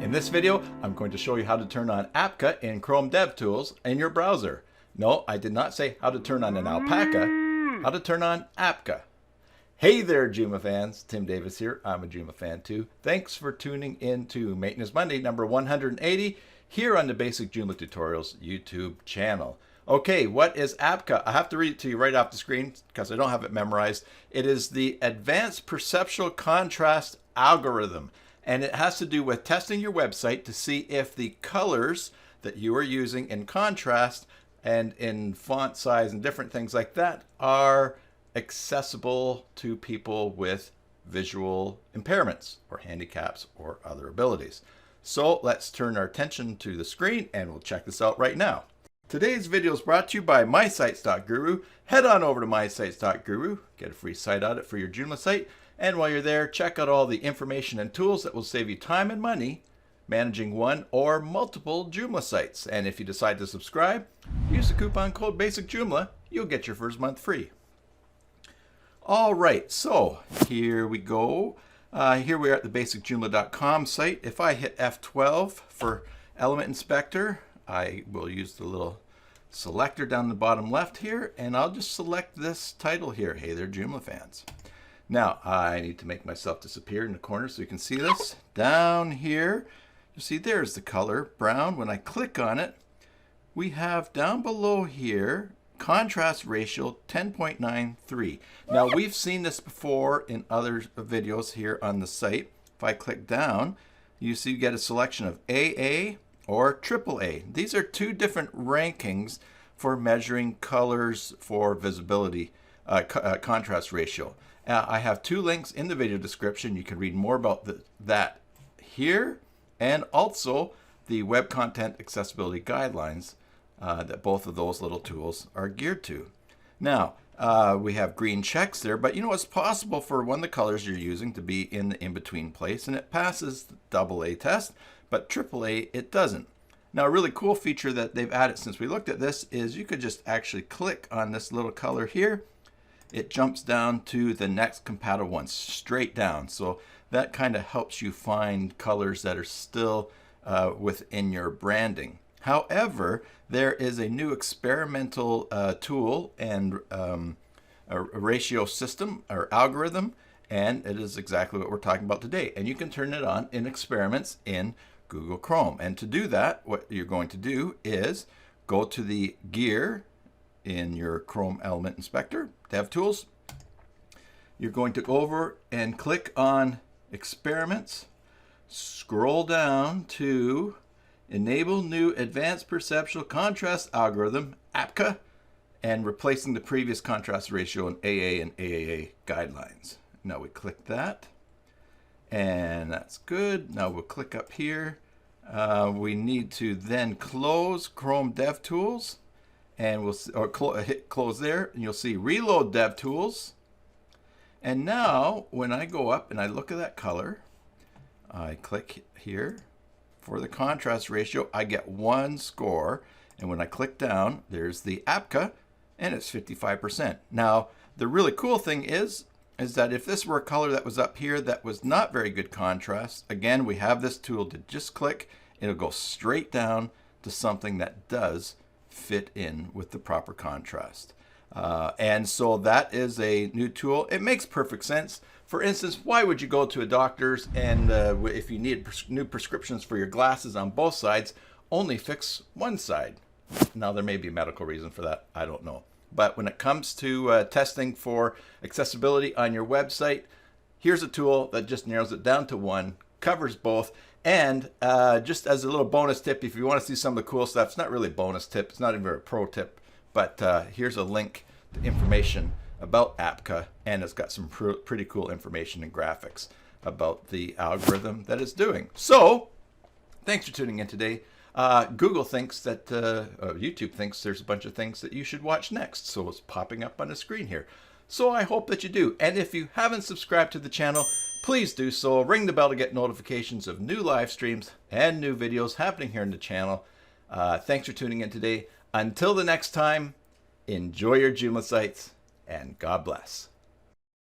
In this video, I'm going to show you how to turn on APCA in Chrome Devtools in your browser. No, I did not say how to turn on an alpaca, how to turn on APCA. Hey there, Joomla fans. Tim Davis here. I'm a Joomla fan too. Thanks for tuning in to Maintenance Monday number 180 here on the Basic Joomla Tutorials YouTube channel. Okay, what is APCA? I have to read it to you right off the screen because I don't have it memorized. It is the Advanced Perceptual Contrast Algorithm. And it has to do with testing your website to see if the colors that you are using in contrast and in font size and different things like that are accessible to people with visual impairments or handicaps or other abilities. So let's turn our attention to the screen and we'll check this out right now. Today's video is brought to you by mysites.guru. Head on over to mysites.guru, get a free site audit for your Joomla site. And while you're there, check out all the information and tools that will save you time and money managing one or multiple Joomla sites. And if you decide to subscribe, use the coupon code BASICJoomla. You'll get your first month free. All right, so here we go. Here we are at the basicjoomla.com site. If I hit F12 for Element Inspector, I will use the little selector down the bottom left here, and I'll just select this title here. Hey there, Joomla fans. Now, I need to make myself disappear in the corner so you can see this. Down here, you see there's the color, brown. When I click on it, we have down below here, contrast ratio 10.93. Now, we've seen this before in other videos here on the site. If I click down, you see you get a selection of AA or AAA. These are two different rankings for measuring colors for visibility, contrast ratio. I have two links in the video description. You can read more about that here, and also the Web Content Accessibility Guidelines that both of those little tools are geared to. Now, we have green checks there, but you know it's possible for one of the colors you're using to be in the in-between place, and it passes the AA test, but AAA it doesn't. Now, a really cool feature that they've added since we looked at this is you could just actually click on this little color here. It jumps down to the next compatible one, straight down. So that kind of helps you find colors that are still within your branding. However, there is a new experimental tool and a ratio system or algorithm, and it is exactly what we're talking about today. And you can turn it on in experiments in Google Chrome. And to do that, what you're going to do is go to the gear in your Chrome Element Inspector, Devtools. You're going to go over and click on Experiments, scroll down to Enable New Advanced Perceptual Contrast Algorithm, APCA, and replacing the previous contrast ratio in AA and AAA guidelines. Now we click that, and that's good. Now we'll click up here. We need to then close Chrome Devtools. And we'll hit close there, and you'll see Reload Devtools. And now, when I go up and I look at that color, I click here for the contrast ratio. I get 1 score, and when I click down, there's the APCA, and it's 55%. Now, the really cool thing is that if this were a color that was up here that was not very good contrast, again, we have this tool to just click. It'll go straight down to something that does fit in with the proper contrast. And so that is a new tool. It makes perfect sense. For instance, why would you go to a doctor's and if you need new prescriptions for your glasses on both sides, only fix one side? Now, there may be a medical reason for that. I don't know. But when it comes to testing for accessibility on your website, here's a tool that just narrows it down to one, covers both. And just as a little bonus tip, if you want to see some of the cool stuff, it's not really a bonus tip, it's not even a pro tip, but here's a link to information about APCA, and it's got some pretty cool information and graphics about the algorithm that it's doing. So, thanks for tuning in today. Google thinks that, YouTube thinks there's a bunch of things that you should watch next, so it's popping up on the screen here. So I hope that you do. And if you haven't subscribed to the channel, please do so. Ring the bell to get notifications of new live streams and new videos happening here on the channel. Thanks for tuning in today. Until the next time, enjoy your Joomla sites, and God bless.